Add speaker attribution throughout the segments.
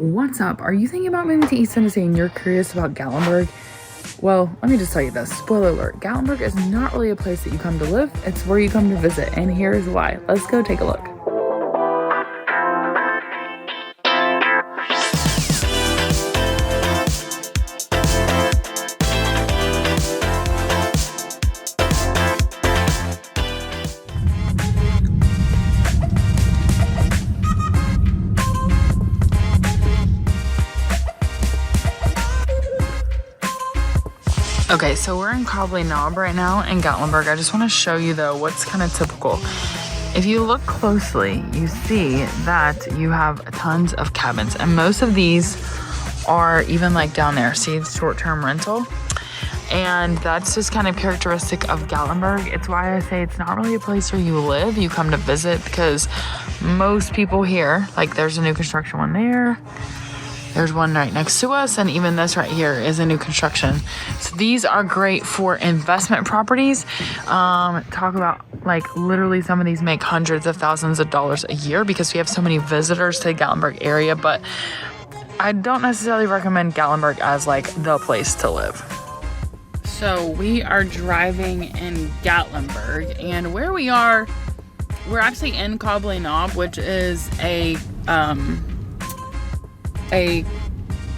Speaker 1: What's up? Are you thinking about moving to East Tennessee and you're curious about Gatlinburg? Well, let me just tell you this. Spoiler alert, Gatlinburg is not really a place that you come to live, it's where you come to visit, and here's why. Let's go take a look. Okay, so we're in Cobbly Knob right now in Gatlinburg. I just want to show you though what's kind of typical. If you look closely, you see that you have tons of cabins, and most of these are even like down there. See, short-term rental, and that's just kind of characteristic of Gatlinburg. It's why I say it's not really a place where you live, you come to visit, because most people here, like there's a new construction one there. There's one right next to us, and even this right here is a new construction. So these are great for investment properties. Talk about like literally some of these make hundreds of thousands of dollars a year because we have so many visitors to the Gatlinburg area, but I don't necessarily recommend Gatlinburg as like the place to live. So we are driving in Gatlinburg, and where we are, we're actually in Cobbly Knob, which is a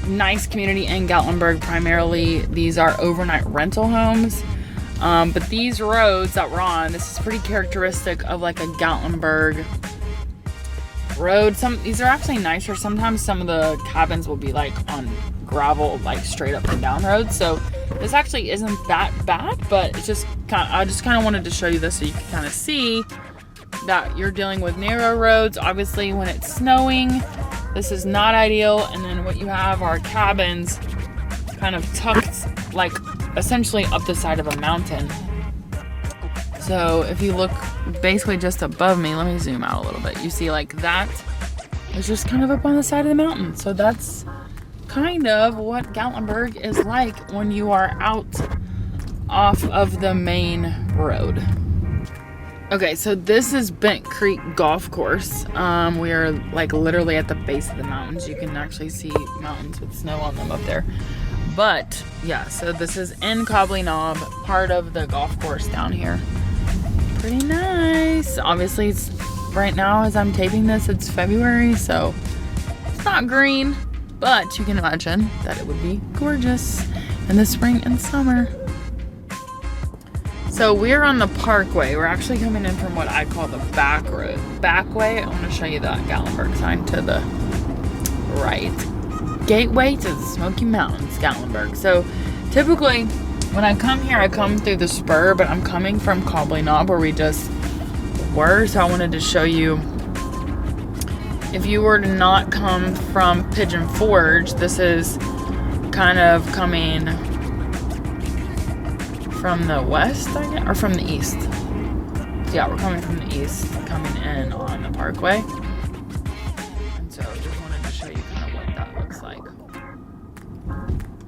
Speaker 1: nice community in Gatlinburg. Primarily, these are overnight rental homes. But these roads that we're on, this is pretty characteristic of like a Gatlinburg road. These are actually nicer. Sometimes some of the cabins will be like on gravel, like straight up and down roads. So this actually isn't that bad, but it's just I just kind of wanted to show you this so you can kind of see that you're dealing with narrow roads. Obviously, when it's snowing, this is not ideal. And then what you have are cabins kind of tucked like essentially up the side of a mountain. So if you look basically just above me, let me zoom out a little bit. You see like that is just kind of up on the side of the mountain. So that's kind of what Gatlinburg is like when you are out off of the main road. Okay, so this is Bent Creek Golf Course. We are like literally at the base of the mountains. You can actually see mountains with snow on them up there. But yeah, so this is in Cobbly Knob, part of the golf course down here. Pretty nice. Obviously, it's right now as I'm taping this, it's February, so it's not green, but you can imagine that it would be gorgeous in the spring and summer. So we're on the Parkway. We're actually coming in from what I call the back road. Backway, I want to show you that Gatlinburg sign to the right. Gateway to the Smoky Mountains, Gatlinburg. So typically when I come here, I come through the spur, but I'm coming from Cobbly Knob where we just were. So I wanted to show you, if you were to not come from Pigeon Forge, this is kind of coming from the west, I guess, or from the east. Yeah, we're coming from the east, coming in on the Parkway. And so just wanted to show you kind of what that looks like.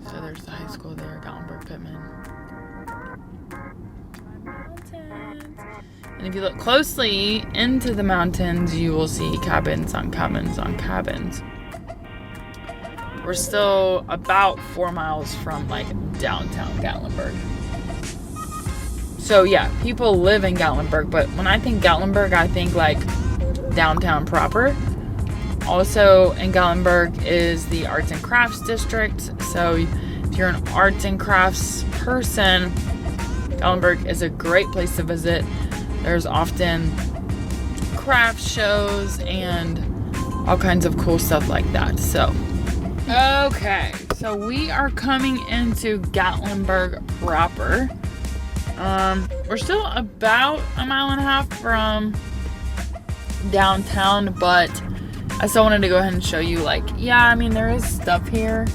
Speaker 1: So there's the high school there, Gatlinburg Pittman. Mountains. And if you look closely into the mountains, you will see cabins on cabins on cabins. We're still about 4 miles from like downtown Gatlinburg. So yeah, people live in Gatlinburg, but when I think Gatlinburg, I think like downtown proper. Also in Gatlinburg is the Arts and Crafts District. So if you're an arts and crafts person, Gatlinburg is a great place to visit. There's often craft shows and all kinds of cool stuff like that. So, okay, so we are coming into Gatlinburg proper. We're still about 1.5 miles from downtown, but I still wanted to go ahead and show you, like, yeah, I mean, there is stuff here.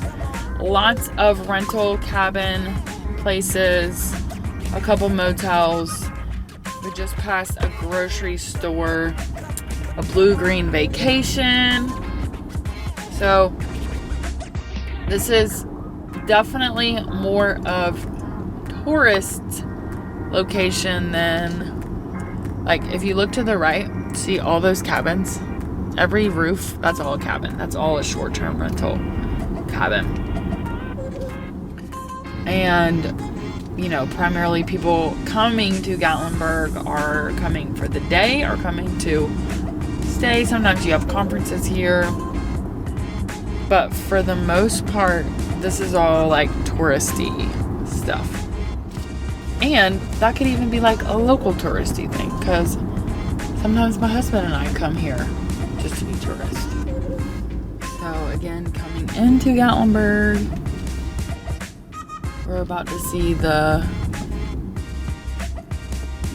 Speaker 1: Lots of rental cabin places, a couple motels. We just passed a grocery store, a Blue-Green Vacation. So this is definitely more of tourist location than, like, if you look to the right, see all those cabins every roof, that's all a cabin. That's all a short-term rental cabin. And, you know, primarily people coming to Gatlinburg are coming for the day or coming to stay. Sometimes you have conferences here. But for the most part, this is all like touristy stuff. And that could even be like a local touristy thing, because sometimes my husband and I come here just to be tourists. So again, coming into Gatlinburg, we're about to see the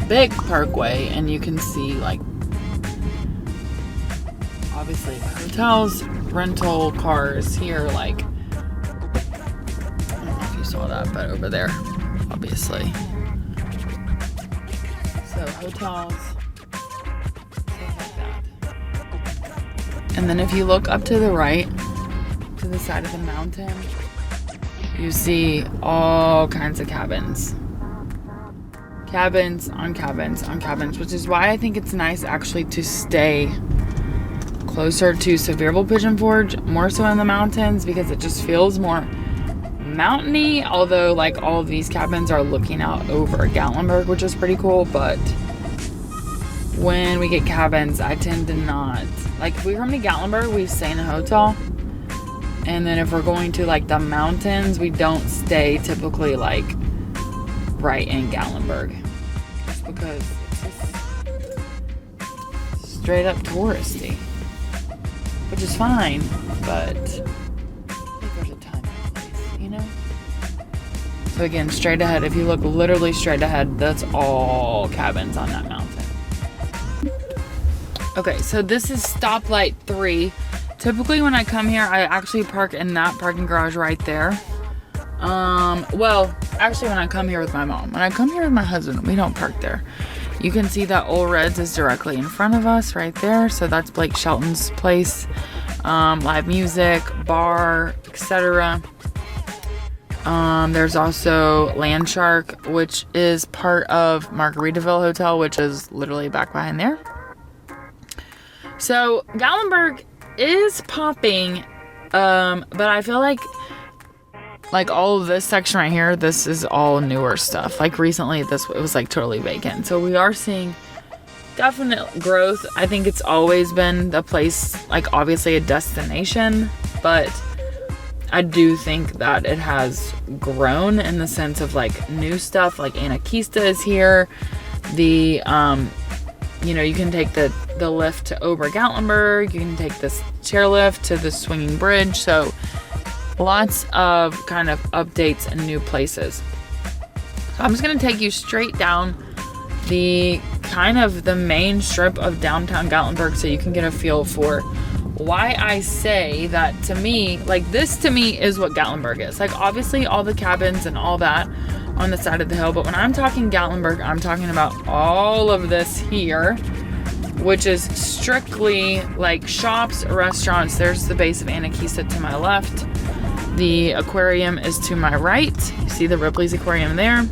Speaker 1: big parkway, and you can see like obviously hotels, rental cars here, like I don't know if you saw that, but over there, obviously. So hotels, stuff like that. And then if you look up to the right, to the side of the mountain, you see all kinds of cabins. Cabins on cabins on cabins, which is why I think it's nice actually to stay closer to Sevierville Pigeon Forge, more so in the mountains, because it just feels more mountainy, although like all of these cabins are looking out over Gatlinburg, which is pretty cool. But when we get cabins, I tend to not, like if we come to Gatlinburg, we stay in a hotel. And then if we're going to like the mountains, we don't stay typically like right in Gatlinburg, just because it's just straight up touristy, which is fine, but I think there's a time and place, you know? So again, straight ahead, if you look literally straight ahead, that's all cabins on that mountain. Okay, so this is stoplight 3. Typically when I come here, I actually park in that parking garage right there. Well, actually when I come here with my mom. When I come here with my husband, we don't park there. You can see that Old Reds is directly in front of us right there. So that's Blake Shelton's place. Live music, bar, etc. There's also Land Shark, which is part of Margaritaville Hotel, which is literally back behind there. So Gatlinburg is popping, but I feel like all of this section right here, this is all newer stuff. Like recently it was like totally vacant, so we are seeing definite growth. I think it's always been the place, like obviously a destination, but I do think that it has grown in the sense of like new stuff, like Anarchista is here. The you know, you can take the lift to Ober Gatlinburg. You can take this chairlift to the swinging bridge. So lots of kind of updates and new places. So I'm just going to take you straight down the kind of the main strip of downtown Gatlinburg so you can get a feel for why I say that to me, like this to me is what Gatlinburg is. Like obviously all the cabins and all that on the side of the hill, but when I'm talking Gatlinburg, I'm talking about all of this here, which is strictly like shops, restaurants. There's the base of Anarchista to my left. The Aquarium is to my right. You see the Ripley's Aquarium there.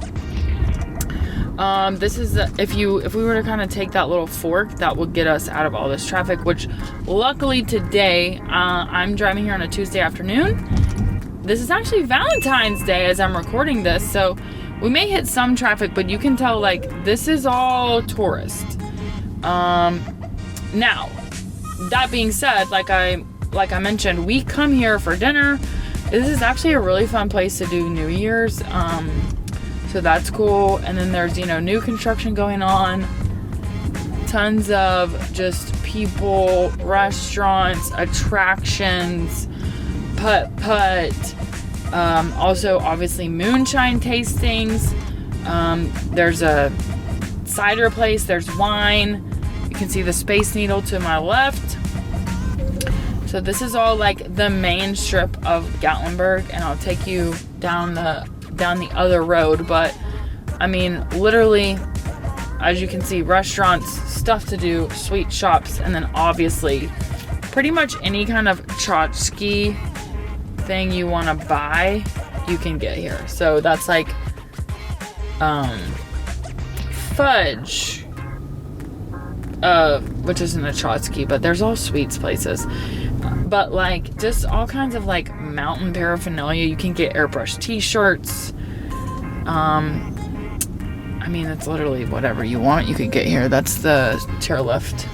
Speaker 1: This is if we were to kind of take that little fork, that would get us out of all this traffic, which luckily today, I'm driving here on a Tuesday afternoon. This is actually Valentine's Day as I'm recording this, so we may hit some traffic, but you can tell like this is all tourist. Now, that being said, like I mentioned, we come here for dinner. This is actually a really fun place to do New Year's. So that's cool. And then there's, you know, new construction going on. Tons of just people, restaurants, attractions, putt. Also, obviously, moonshine tastings. There's a cider place. There's wine. You can see the Space Needle to my left. So this is all like the main strip of Gatlinburg, and I'll take you down the other road. But I mean, literally, as you can see, restaurants, stuff to do, sweet shops, and then obviously pretty much any kind of tchotchke thing you want to buy, you can get here. So that's like fudge, which isn't a Trotsky, but there's all sweets places. But like just all kinds of like mountain paraphernalia. You can get airbrush t-shirts. I mean, it's literally whatever you want you could get here. That's the chairlift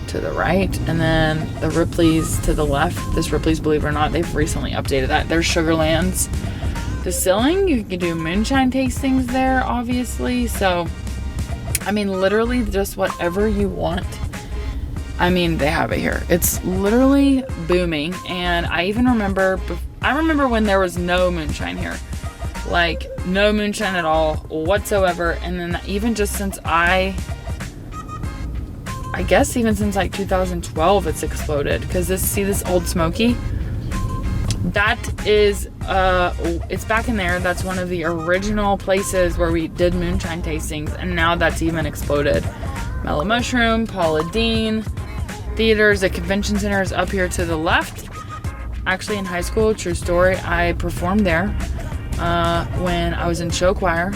Speaker 1: to the right, and then the Ripley's to the left. This Ripley's, believe it or not, they've recently updated that. There's Sugarland's Distilling. You can do moonshine tastings there, obviously. So I mean, literally just whatever you want. I mean, they have it here. It's literally booming. And I even remember when there was no moonshine here, like no moonshine at all whatsoever. And then even just since I guess even since like 2012, it's exploded. Because this old Smoky, that is it's back in there. That's one of the original places where we did moonshine tastings, and now that's even exploded. Mellow Mushroom, Paula Deen Theaters, the convention center is up here to the left. Actually, in high school, true story, I performed there when I was in show choir.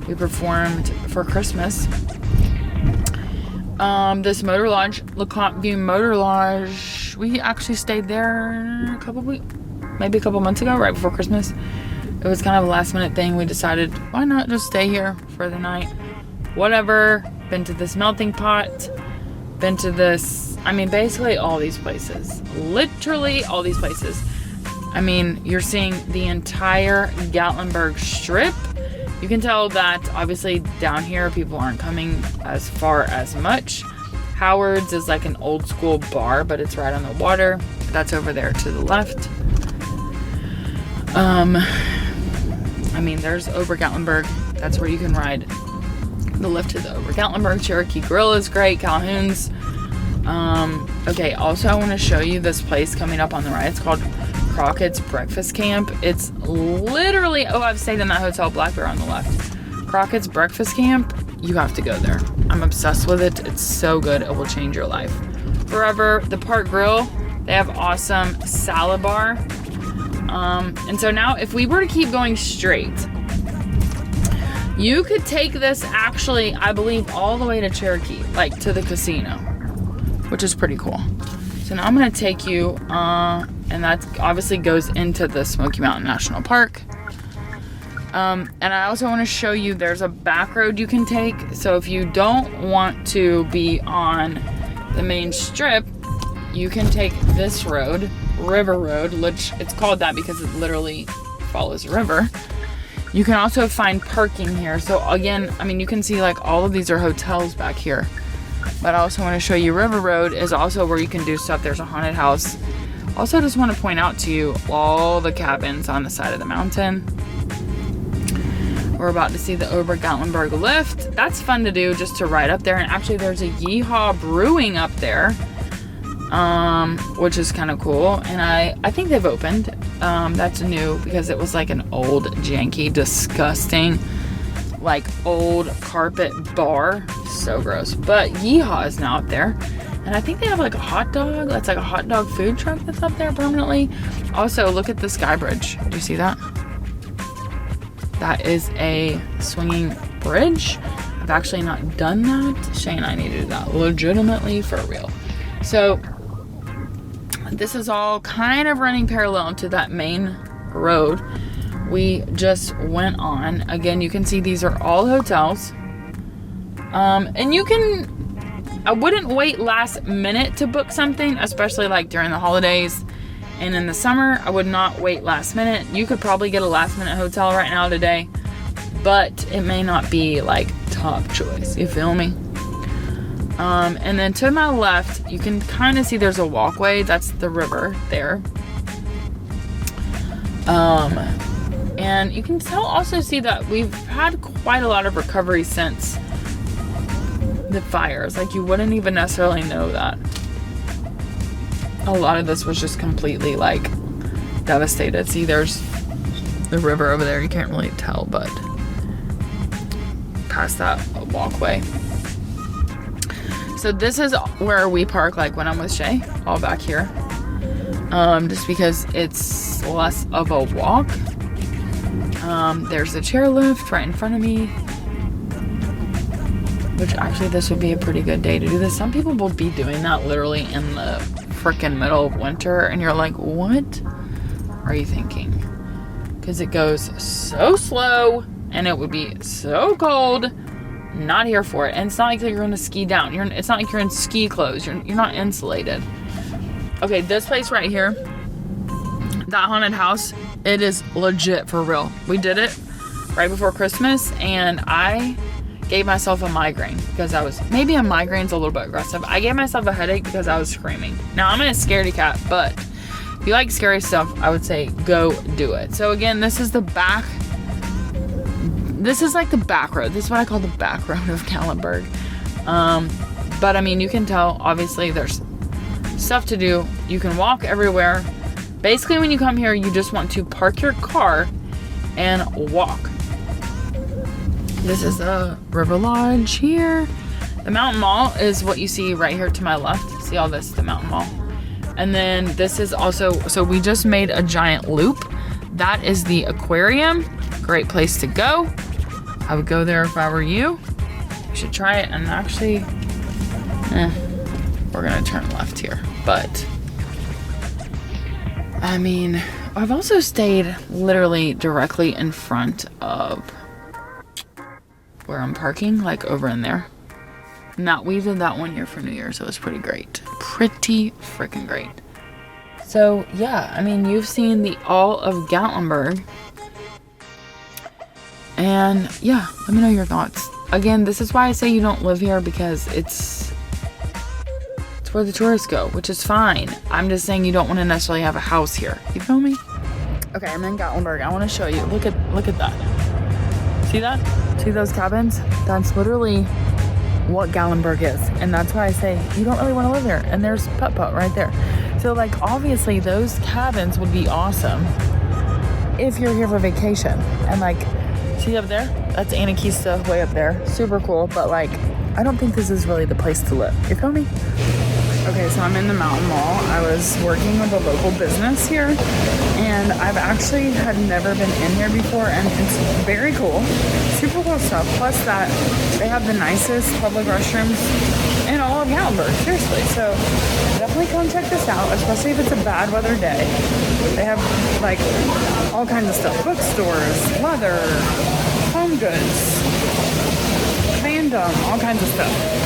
Speaker 1: We performed for Christmas. This Motor Lodge, LeConte View Motor Lodge, we actually stayed there maybe a couple months ago, right before Christmas. It was kind of a last minute thing. We decided, why not just stay here for the night? Whatever. Been to this melting pot. Been to this, I mean, basically all these places. Literally all these places. I mean, you're seeing the entire Gatlinburg Strip. You can tell that obviously down here people aren't coming as far as much. Howard's is like an old school bar, but it's right on the water. That's over there to the left. I mean, there's Over Gatlinburg. That's where you can ride the lift to the Over Gatlinburg. Cherokee Grill is great. Calhoun's. Okay, also I want to show you this place coming up on the right. It's called Crockett's Breakfast Camp. It's literally, I've stayed in that hotel, Black Bear on the left. Crockett's Breakfast Camp, you have to go there. I'm obsessed with it. It's so good. It will change your life forever. The Park Grill, they have awesome salad bar. And so now if we were to keep going straight, you could take this actually, I believe, all the way to Cherokee, like to the casino, which is pretty cool. So now I'm going to take you, and that obviously goes into the Smoky Mountain National Park. And I also want to show you there's a back road you can take. So if you don't want to be on the main strip, you can take this road, River Road, which it's called that because it literally follows a river. You can also find parking here. So again, I mean, you can see like all of these are hotels back here. But I also want to show you River Road is also where you can do stuff. There's a haunted house. Also just want to point out to you all the cabins on the side of the mountain. We're about to see the Over Gatlinburg lift. That's fun to do, just to ride up there. And actually there's a Yeehaw Brewing up there, which is kind of cool. And I think they've opened. That's new because it was like an old, janky, disgusting, like old carpet bar. So gross. But Yeehaw is now up there. And I think they have like a hot dog. That's like a hot dog food truck that's up there permanently. Also, look at the Sky Bridge. Do you see that? That is a swinging bridge. I've actually not done that. Shay and I need to do that legitimately for real. So this is all kind of running parallel to that main road we just went on. Again, you can see these are all hotels. And you can, I wouldn't wait last minute to book something, especially like during the holidays. And in the summer, I would not wait last minute. You could probably get a last minute hotel right now today, but it may not be like top choice. You feel me? And then to my left, you can kind of see there's a walkway. That's the river there. And you can also see that we've had quite a lot of recovery since the fires. Like, you wouldn't even necessarily know that. A lot of this was just completely like devastated. See, there's the river over there. You can't really tell, but past that walkway. So this is where we park, like when I'm with Shay, all back here. Just because it's less of a walk. There's the chairlift right in front of me, which actually this would be a pretty good day to do this. Some people will be doing that literally in the freaking middle of winter, and you're like, what are you thinking? Because it goes so slow and it would be so cold. Not here for it. And it's not like you're gonna ski down. It's not like you're in ski clothes. You're not insulated. Okay, this place right here, that haunted house, it is legit for real. We did it right before Christmas, and I gave myself a migraine because maybe a migraine's a little bit aggressive. I gave myself a headache because I was screaming. Now, I'm a scaredy cat, but if you like scary stuff, I would say go do it. So again, this is like the back road. This is what I call the back road of Gatlinburg. But I mean, you can tell, obviously, there's stuff to do. You can walk everywhere. Basically, when you come here, you just want to park your car and walk. This is the River Lodge here. The Mountain Mall is what you see right here to my left. See all this, the Mountain Mall. And then this is also, so we just made a giant loop. That is the Aquarium. Great place to go. I would go there if I were you. You should try it. And actually, we're gonna turn left here. But, I mean, I've also stayed literally directly in front of where I'm parking, like over in there. Now, we did that one year for New Year's, so it was pretty great. Pretty freaking great. So, yeah, I mean, you've seen all of Gatlinburg. And, yeah, let me know your thoughts. Again, this is why I say you don't live here, because it's where the tourists go, which is fine. I'm just saying you don't want to necessarily have a house here. You feel me? Okay, I'm in Gatlinburg. I want to show you. Look at that. See that? See those cabins? That's literally what Gatlinburg is. And that's why I say you don't really want to live here. And there's Putt-Putt right there. So, like, obviously those cabins would be awesome if you're here for vacation. And, like, see up there? That's Anakista way up there. Super cool. But, like, I don't think this is really the place to live. You feel me? Okay, so I'm in the Mountain Mall. I was working with a local business here, and I've actually had never been in here before, and it's very cool. Super cool stuff. Plus that they have the nicest public restrooms in all of Gatlinburg, seriously. So definitely come check this out, especially if it's a bad weather day. They have like all kinds of stuff. Bookstores, leather, home goods, fandom, all kinds of stuff.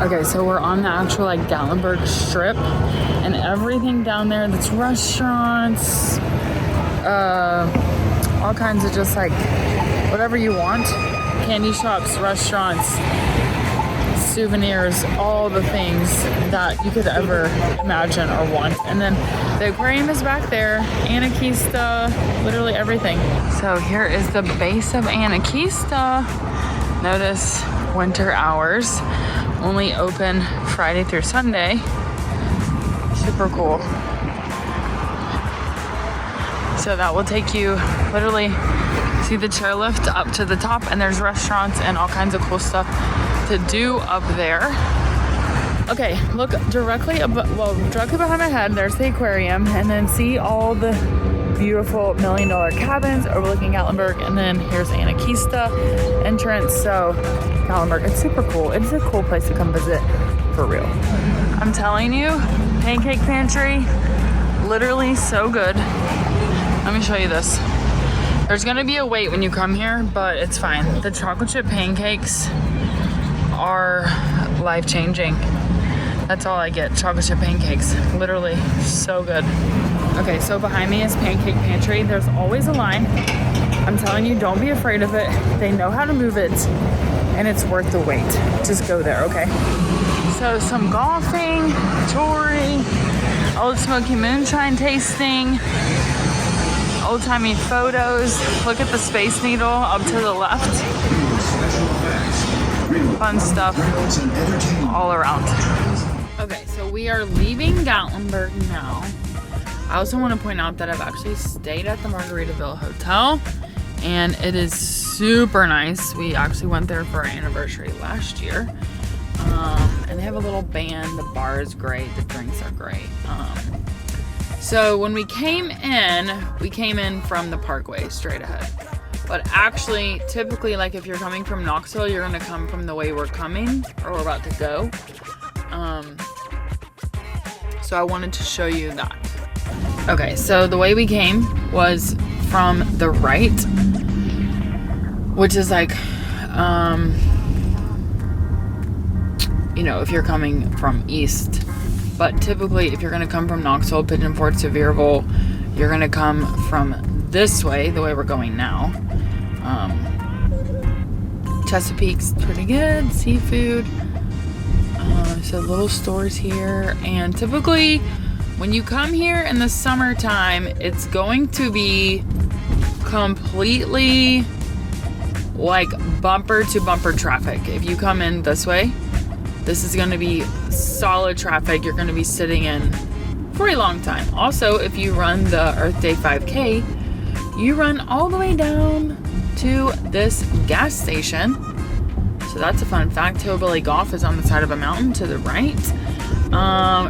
Speaker 1: Okay, so we're on the actual like Gatlinburg strip, and everything down there that's restaurants, all kinds of just like whatever you want, candy shops, restaurants, souvenirs, all the things that you could ever imagine or want. And then the aquarium is back there, Anakista, literally everything. So here is the base of Anakista. Notice winter hours, only open Friday through Sunday. Super cool. So that will take you literally, see the chairlift up to the top, and there's restaurants and all kinds of cool stuff to do up there. Okay, look directly directly behind my head, there's the aquarium, and then see all the beautiful $1 million cabins overlooking Gatlinburg, and then here's Anakista entrance. So Gatlinburg, it's super cool. It's a cool place to come visit for real. I'm telling you, Pancake Pantry, literally so good. Let me show you this. There's gonna be a wait when you come here, but it's fine. The chocolate chip pancakes are life-changing. That's all I get, chocolate chip pancakes. Literally so good. Okay, so behind me is Pancake Pantry. There's always a line. I'm telling you, don't be afraid of it. They know how to move it, and it's worth the wait. Just go there, okay? So some golfing, jewelry, old Smoky moonshine tasting, old-timey photos. Look at the Space Needle up to the left. Fun stuff all around. Okay, so we are leaving Gatlinburg now. I also want to point out that I've actually stayed at the Margaritaville Hotel, and it is super nice. We actually went there for our anniversary last year. And they have a little band. The bar is great. The drinks are great. So when we came in from the Parkway straight ahead. But actually, typically, like if you're coming from Knoxville, you're gonna come from the way we're coming or we're about to go. So I wanted to show you that. Okay, so the way we came was from the right, which is like, you know, if you're coming from east. But typically, if you're gonna come from Knoxville, Pigeon Forge, Sevierville, you're gonna come from this way, the way we're going now. Chesapeake's pretty good, seafood. So little stores here, and typically when you come here in the summertime, it's going to be completely like bumper to bumper traffic. If you come in this way, this is going to be solid traffic. You're going to be sitting in for a long time. Also, if you run the Earth Day 5K, you run all the way down to this gas station. So that's a fun fact. Hillbilly Golf is on the side of a mountain to the right.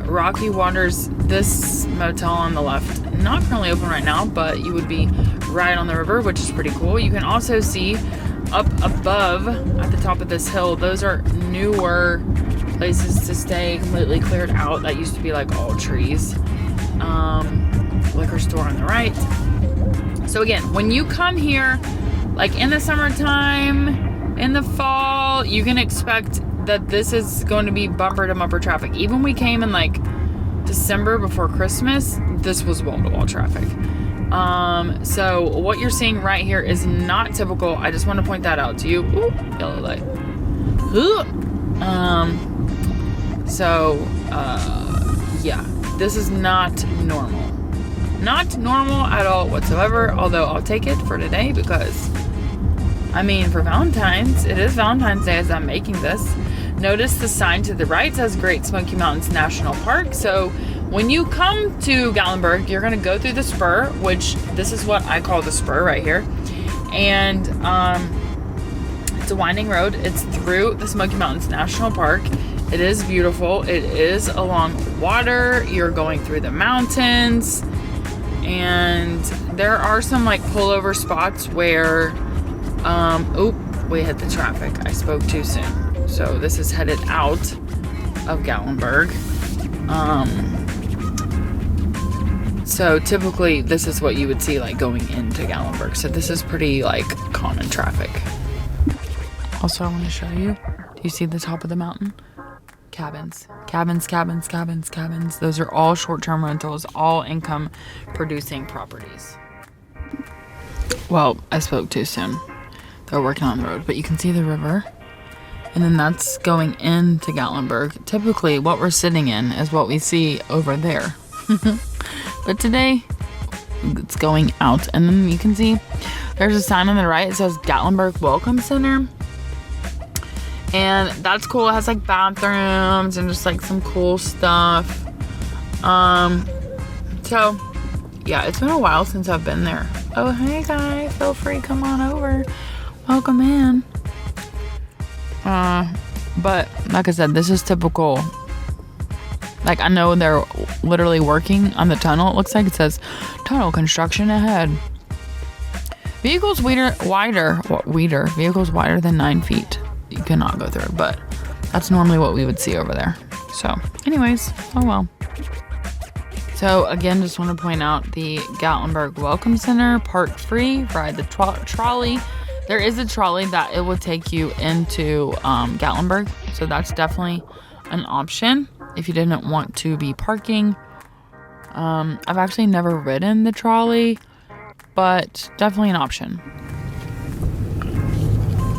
Speaker 1: Rocky Waters, this motel on the left, not currently open right now, but you would be right on the river, which is pretty cool. You can also see up above at the top of this hill, those are newer places to stay, completely cleared out. That used to be like all trees. Liquor store on the right. So again, when you come here, like in the summertime, in the fall, you can expect that this is going to be bumper to bumper traffic. Even when we came in like December before Christmas, this was wall-to-wall traffic. So what you're seeing right here is not typical. I just want to point that out to you. Ooh, yellow light. Ooh. Yeah, this is not normal. Not normal at all whatsoever, although I'll take it for today because, I mean, for Valentine's, it is Valentine's Day as I'm making this. Notice the sign to the right says Great Smoky Mountains National Park. So when you come to Gatlinburg, you're going to go through the spur, which this is what I call the spur right here. And it's a winding road. It's through the Smoky Mountains National Park. It is beautiful. It is along water. You're going through the mountains. And there are some like pullover spots where, we hit the traffic. I spoke too soon. So this is headed out of Gatlinburg. So typically this is what you would see like going into Gatlinburg. So this is pretty like common traffic. Also, I want to show you. Do you see the top of the mountain? Cabins. Those are all short-term rentals, all income producing properties. Well, I spoke too soon. They're working on the road, but you can see the river. And then that's going into Gatlinburg. Typically, what we're sitting in is what we see over there. But today, it's going out. And then you can see there's a sign on the right. It says Gatlinburg Welcome Center. And that's cool. It has like bathrooms and just like some cool stuff. So yeah, it's been a while since I've been there. Oh, hey guys, feel free, come on over. Welcome in. But like I said, this is typical. Like, I know they're literally working on the tunnel. It looks like it says tunnel construction ahead. Vehicles wider than 9 feet. You cannot go through, but that's normally what we would see over there. So anyways, oh well. So again, just want to point out the Gatlinburg Welcome Center, park free, ride the trolley. There is a trolley that it will take you into Gatlinburg, so that's definitely an option if you didn't want to be parking. I've actually never ridden the trolley, but definitely an option.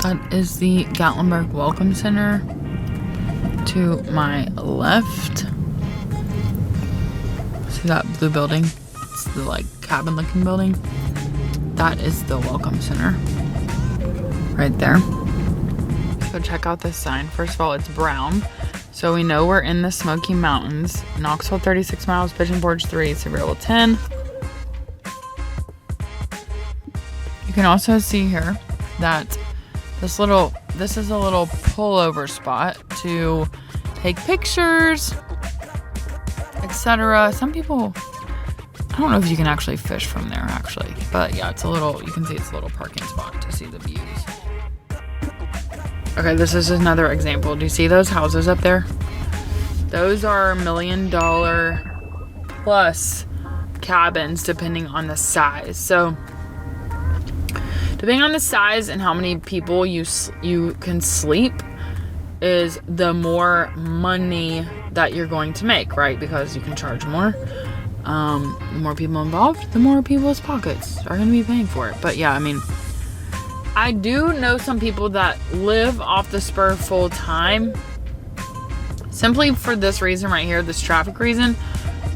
Speaker 1: That is the Gatlinburg Welcome Center. To my left, see that blue building? It's the like cabin looking building. That is the Welcome Center right there. So check out this sign. First of all, it's brown, so we know we're in the Smoky Mountains. Knoxville 36 miles, Pigeon Forge 3, Sevierville 10. You can also see here that this is a little pullover spot to take pictures, etc. Some people I don't know if you can actually fish from there, actually. But yeah, it's a little, you can see it's a little parking spot to see the views. Okay, this is another example. Do you see those houses up there? Those are $1 million plus cabins, depending on the size. So, depending on the size and how many people you can sleep, is the more money that you're going to make, right? Because you can charge more. The more people involved, the more people's pockets are going to be paying for it. But yeah, I mean, I do know some people that live off the spur full time. Simply for this reason right here, this traffic reason.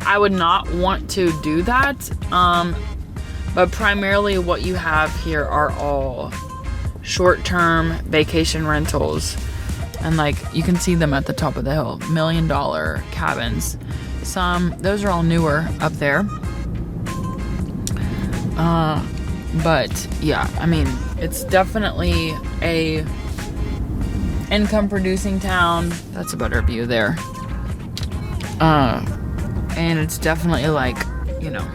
Speaker 1: I would not want to do that. But primarily what you have here are all short-term vacation rentals. And like, you can see them at the top of the hill, $1 million cabins. Those are all newer up there. But yeah, I mean, it's definitely a income producing town. That's a better view there. And it's definitely like, you know,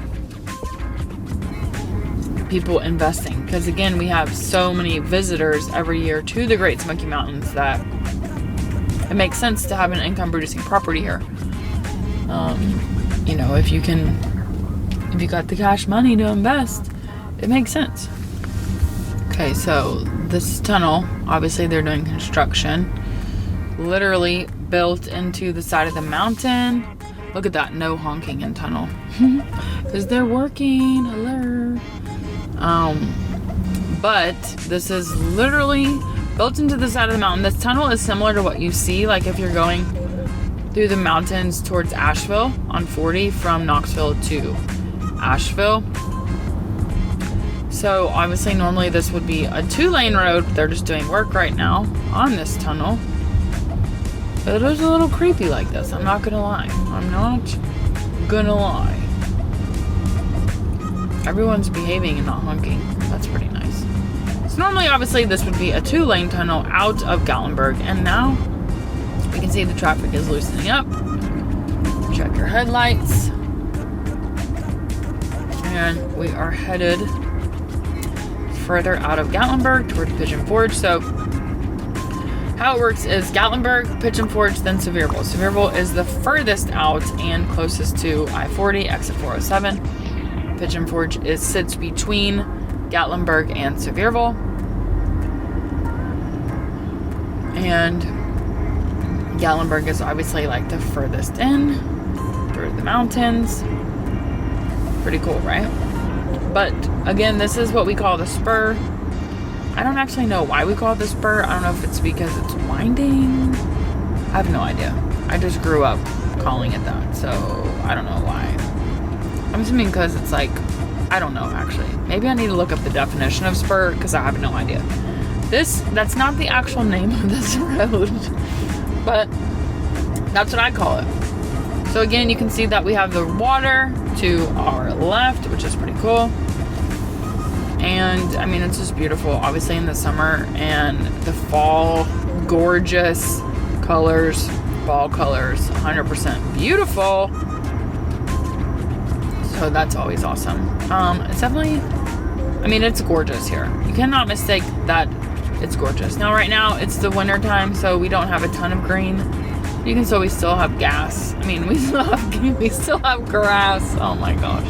Speaker 1: people investing. Because again, we have so many visitors every year to the Great Smoky Mountains that it makes sense to have an income producing property here. You know, if you got the cash money to invest, it makes sense. Okay, so this tunnel, obviously they're doing construction, literally built into the side of the mountain. Look at that, no honking in tunnel. Because they're working, hello. But this is literally built into the side of the mountain. This tunnel is similar to what you see, like if you're going through the mountains towards Asheville on 40 from Knoxville to Asheville. So obviously normally this would be a 2-lane road, but they're just doing work right now on this tunnel. But it is a little creepy like this, I'm not gonna lie. I'm not gonna lie. Everyone's behaving and not honking. That's pretty nice. So normally, obviously, this would be a 2-lane tunnel out of Gatlinburg, and now we can see the traffic is loosening up. Check your headlights. And we are headed further out of Gatlinburg towards Pigeon Forge. So how it works is Gatlinburg, Pigeon Forge, then Sevierville. Sevierville is the furthest out and closest to I-40, exit 407. Pigeon Forge sits between Gatlinburg and Sevierville. And Gatlinburg is obviously like the furthest in through the mountains. Pretty cool, right? But again, this is what we call the spur. I don't actually know why we call it the spur. I don't know if it's because it's winding. I have no idea. I just grew up calling it that, so I don't know why. I'm assuming because it's like, I don't know actually. Maybe I need to look up the definition of spur because I have no idea. That's not the actual name of this road, but that's what I call it. So again, you can see that we have the water to our left, which is pretty cool. And I mean, it's just beautiful, obviously in the summer and the fall, gorgeous colors, fall colors, 100% beautiful. So that's always awesome. It's definitely, I mean, it's gorgeous here. You cannot mistake that it's gorgeous. Now, right now, it's the winter time, so we don't have a ton of green. You can we still have gas. I mean, we still have grass. Oh my gosh.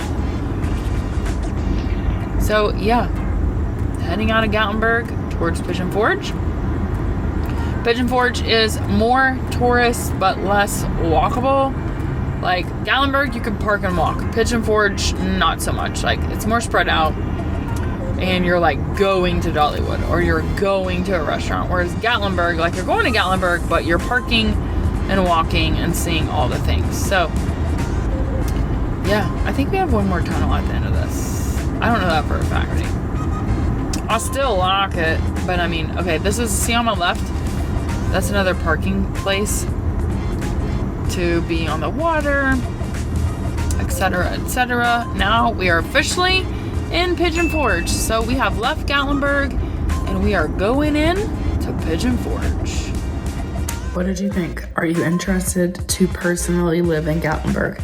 Speaker 1: So yeah, heading out of Gatlinburg towards Pigeon Forge. Pigeon Forge is more tourist but less walkable. Like Gatlinburg, you can park and walk. Pigeon Forge, not so much. Like it's more spread out, and you're like going to Dollywood or you're going to a restaurant. Whereas Gatlinburg, like you're going to Gatlinburg, but you're parking and walking and seeing all the things. So yeah, I think we have one more tunnel at the end of this. I don't know that for a fact. I'll still lock it, but I mean, okay, this is, see on my left, that's another parking place to be on the water, etc., etc. Now we are officially in Pigeon Forge. So we have left Gatlinburg and we are going in to Pigeon Forge. what did you think? Are you interested to personally live in Gatlinburg?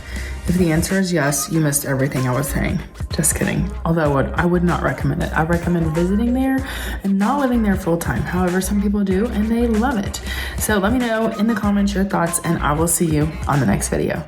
Speaker 1: If the answer is yes, you missed everything I was saying. Just kidding. Although I would not recommend it. I recommend visiting there and not living there full time. However, some people do and they love it. So let me know in the comments your thoughts and I will see you on the next video.